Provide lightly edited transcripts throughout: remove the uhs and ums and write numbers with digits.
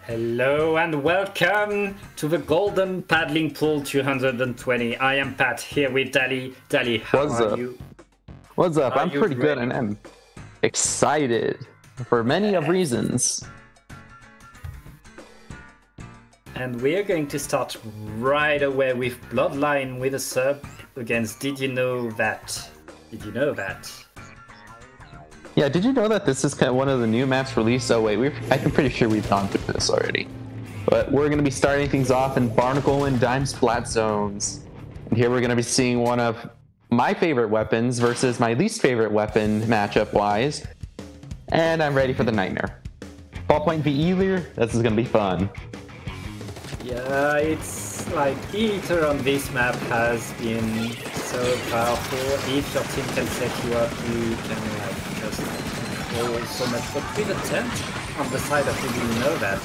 Hello and welcome to the Golden Paddling Pool 220. I am Pat here with Dali. Dali, how are you? What's up? I'm pretty good and I'm excited for many of reasons. And we're going to start right away with Bloodline with a sub against Did You Know That? Did you know that? Yeah, did you know that this is kind of one of the new maps released? Oh wait, I'm pretty sure we've gone through this already. But we're going to be starting things off in Barnacle and Dime Splat zones. And here we're going to be seeing one of my favorite weapons versus my least favorite weapon matchup-wise. And I'm ready for the nightmare. Ballpoint v E-Leader, this is going to be fun. Yeah, it's like E-Liter on this map has been so powerful. If your team can set you up, you can like just control so much. But with a tent on the side of Did You Know That,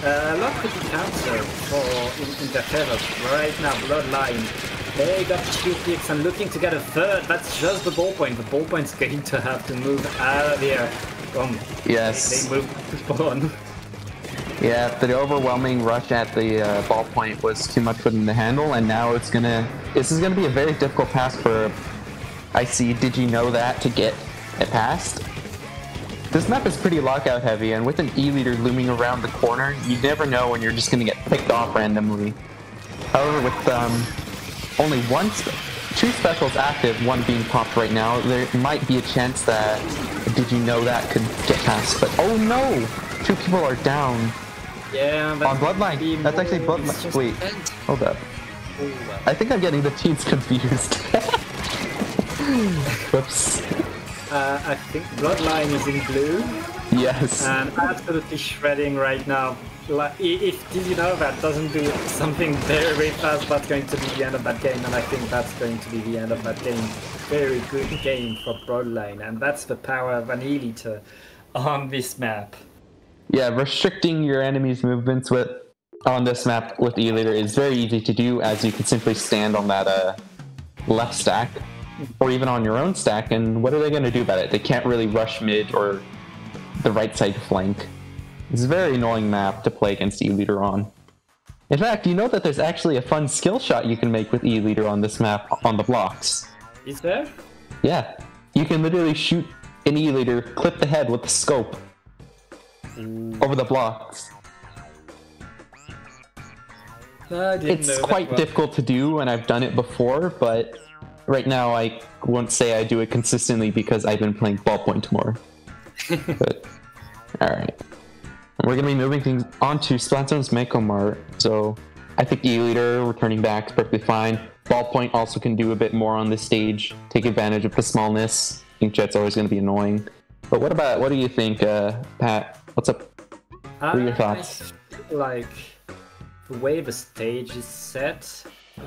a lot could be countered in their favor. Right now, Bloodline, they got 2 picks and looking to get a third. That's just the ballpoint. The ballpoint's going to have to move out of here. Yes. They moved to spawn. Yeah, the overwhelming rush at the ballpoint was too much for them to handle, and now this is gonna be a very difficult pass for, I see, Did You Know That to get it past. This map is pretty lockout heavy, and with an E-Leader looming around the corner, you never know when you're just gonna get picked off randomly. However, with only two specials active, one being popped right now, there might be a chance that Did You Know That could get past, but oh no! 2 people are down. Yeah, on Bloodline. That's actually Bloodline. Wait, hold up. I think I'm getting the teams confused. Whoops. I think Bloodline is in blue. Yes. And absolutely shredding right now. Like, if Did You Know That doesn't do something very, very fast, that's going to be the end of that game. And I think that's going to be the end of that game. Very good game for Bloodline. And that's the power of an E-Liter on this map. Yeah, restricting your enemy's movements on this map with E-Leader is very easy to do, as you can simply stand on that left stack, or even on your own stack, and what are they going to do about it? They can't really rush mid or the right side flank. It's a very annoying map to play against E-Leader on. In fact, you know that there's actually a fun skill shot you can make with E-Leader on this map on the blocks. Is there? Yeah, you can literally shoot an E-Leader, clip the head with the scope over the blocks. It's quite difficult to do, and I've done it before, but right now I won't say I do it consistently because I've been playing ballpoint more. But, alright. We're going to be moving things on to Splatzone's MakoMart, so I think E-Leader returning back is perfectly fine. Ballpoint also can do a bit more on this stage, take advantage of the smallness. Inkjet's always going to be annoying. But what do you think, Pat? What's up? What are your thoughts? I feel like the way the stage is set,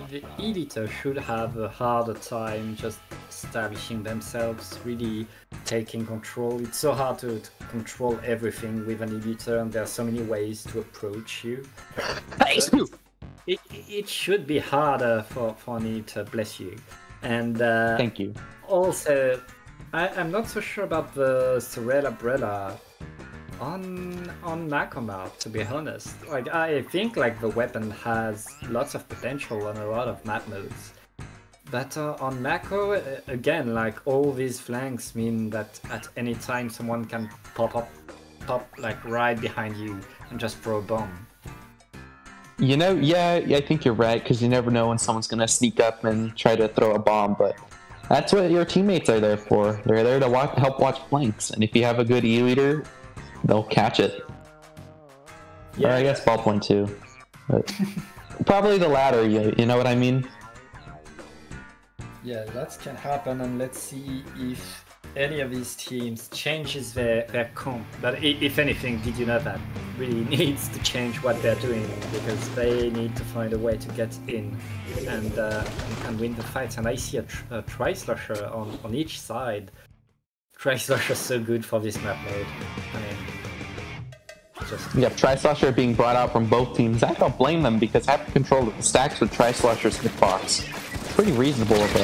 the E-Liter should have a harder time just establishing themselves, really taking control. It's so hard to control everything with an E-Liter, and there are so many ways to approach you. It should be harder for an E-Liter, bless you. And thank you. Also, I'm not so sure about the Sorella Brella on MakoMart, to be honest. Like, I think like the weapon has lots of potential on a lot of map modes. But on Mako, again, like all these flanks mean that at any time someone can pop like right behind you and just throw a bomb. You know, yeah, I think you're right, because you never know when someone's gonna sneak up and try to throw a bomb, but that's what your teammates are there for. They're there to help watch flanks, and if you have a good E-Leader, they'll catch it. Yeah. Or I guess ballpoint too. But probably the latter, you know what I mean? Yeah, that can happen, and let's see if any of these teams changes their comp. But if anything, Did You Know That really needs to change what they're doing, because they need to find a way to get in and win the fights. And I see a Tri-Slasher on each side. Tri-Slasher is so good for this map mode. I mean, yeah, Tri-Slasher being brought out from both teams. I don't blame them, because having control of the stacks with Tri-Slasher's hitbox, pretty reasonable of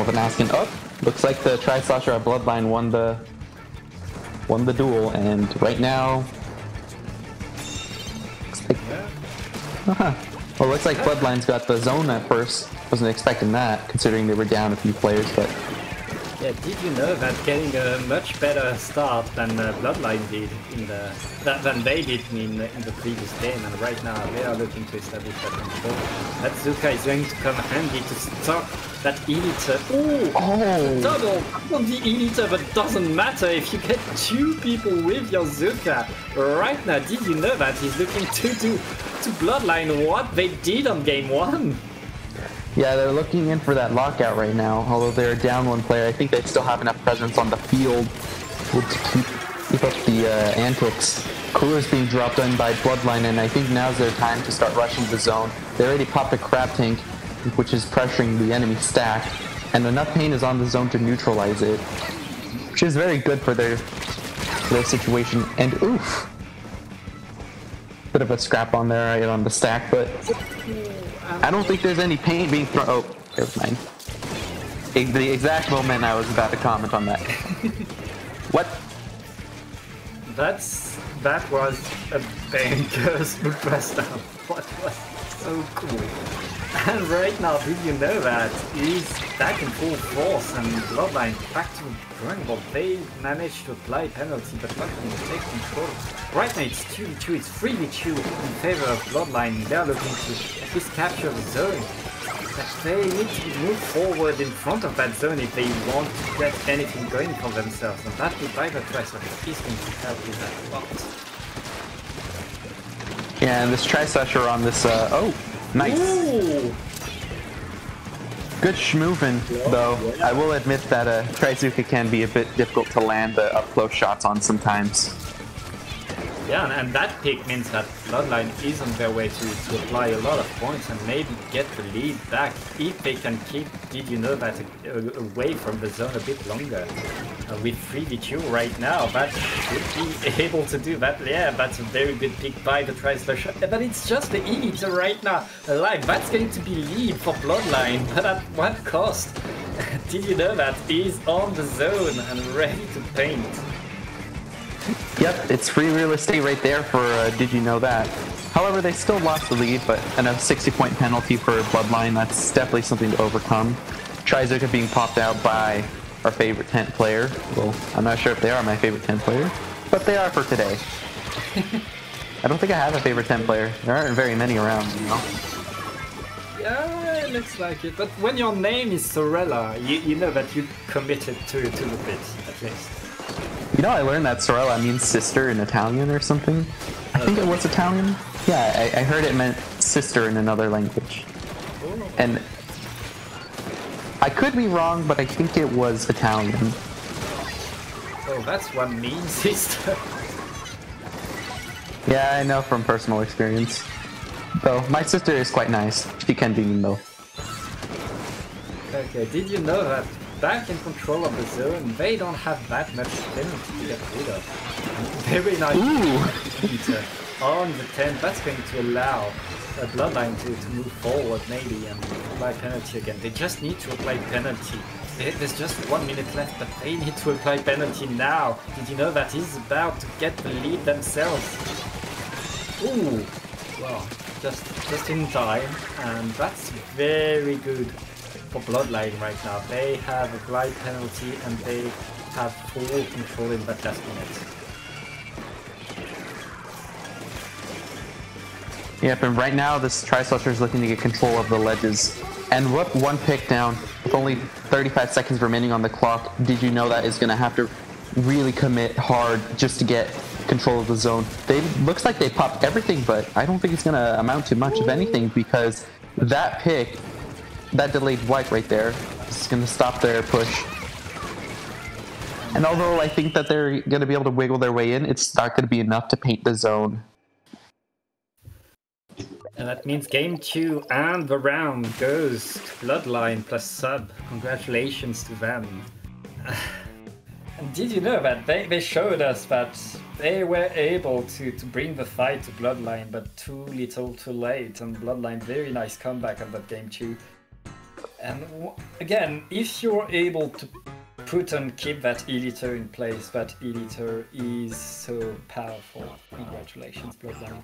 an asking. Oh, looks like the Tri-Slasher at Bloodline won the duel, and right now Well, looks like Bloodline's got the zone at first. Wasn't expecting that, considering they were down a few players, but... Yeah, did you know that getting a much better start than Bloodline did in than they did in the previous game, and right now they are looking to establish that control. That Zuka is going to come handy to stop that Eliter. Oh! Double on the Eliter, but doesn't matter if you get 2 people with your Zuka. Right now, did you know that he's looking to do to Bloodline what they did on game 1? Yeah, they're looking in for that lockout right now. Although they're down 1 player, I think they still have enough presence on the field to keep up the antics. Cooler's being dropped in by Bloodline, and I think now's their time to start rushing the zone. They already popped a crab tank, which is pressuring the enemy stack, and enough pain is on the zone to neutralize it, which is very good for their situation. And oof! Bit of a scrap on there right on the stack, but I don't think there's any pain being thrown. Oh, there's mine. The exact moment I was about to comment on that. What? That was a banker's request. What was so cool. And right now, did you know that he's back in full force and Bloodline back to drawing board. They managed to apply penalty, but Bloodline take control. Right now it's 2v2, it's 3v2 in favor of Bloodline. They're looking to at least capture the zone. But they need to move forward in front of that zone if they want to get anything going for themselves. And that goodbye the Tricer is going to help with that a lot. Yeah, and this Tri-Slasher on this, oh, nice. Ooh. Good schmoovin', though. Yeah. I will admit that Trizuka can be a bit difficult to land the up-close shots on sometimes. Yeah, and that pick means that Bloodline is on their way to apply a lot of points and maybe get the lead back if they can keep, did you know that, away from the zone a bit longer. With 3v2 right now, that should be able to do that. Yeah, that's a very good pick by the Tri-Slasher. But it's just the Elite right now alive. That's going to be lead for Bloodline, but at what cost? Did you know that he's on the zone and ready to paint? Yep, it's free real estate right there for Did You Know That. However, they still lost the lead, but a 60-point penalty for Bloodline, that's definitely something to overcome. Trizuka being popped out by our favorite 10th player. Well, I'm not sure if they are my favorite 10th player, but they are for today. I don't think I have a favorite 10 player. There aren't very many around, you know? Yeah, it looks like it. But when your name is Sorella, you know that you committed to the bit, at least. You know, I learned that Sorella means sister in Italian or something. I think it was Italian. Yeah, I heard it meant sister in another language. Oh. And I could be wrong, but I think it was Italian. Oh, that's what means sister. Yeah, I know from personal experience. Though, my sister is quite nice. She can be mean though. Okay, did you know that back in control of the zone, they don't have that much penalty to get rid of. Very nice. Ooh. On the 10, that's going to allow a Bloodline to move forward maybe and apply penalty again. They just need to apply penalty. There's just 1 minute left, but they need to apply penalty now. Did you know that he's about to get the lead themselves? Ooh, well, just in time, and that's very good for Bloodline right now. They have applied penalty and they have full control in that last minute. Yep, and right now this Tri-Slasher is looking to get control of the ledges. And whoop, 1 pick down with only 35 seconds remaining on the clock. Did you know that is going to have to really commit hard just to get control of the zone? They looks like they popped everything, but I don't think it's going to amount to much of anything because that pick, that delayed wipe right there, is going to stop their push. And although I think that they're going to be able to wiggle their way in, it's not going to be enough to paint the zone. And that means game 2 and the round goes to Bloodline plus sub. Congratulations to them. And did you know that they showed us that they were able to bring the fight to Bloodline, but too little too late, and Bloodline very nice comeback on that game 2. And again, if you're able to put and keep that Eliter in place, that Eliter is so powerful. Congratulations, Bloodline.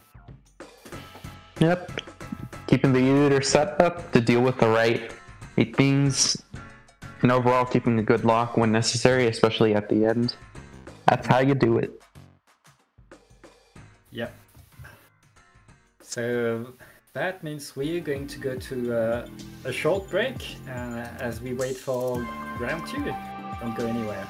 Yep. keeping the Eater set up to deal with the right 8 beams, and overall keeping a good lock when necessary, especially at the end. That's how you do it. Yep. So that means we're going to go to a short break as we wait for round 2. Don't go anywhere.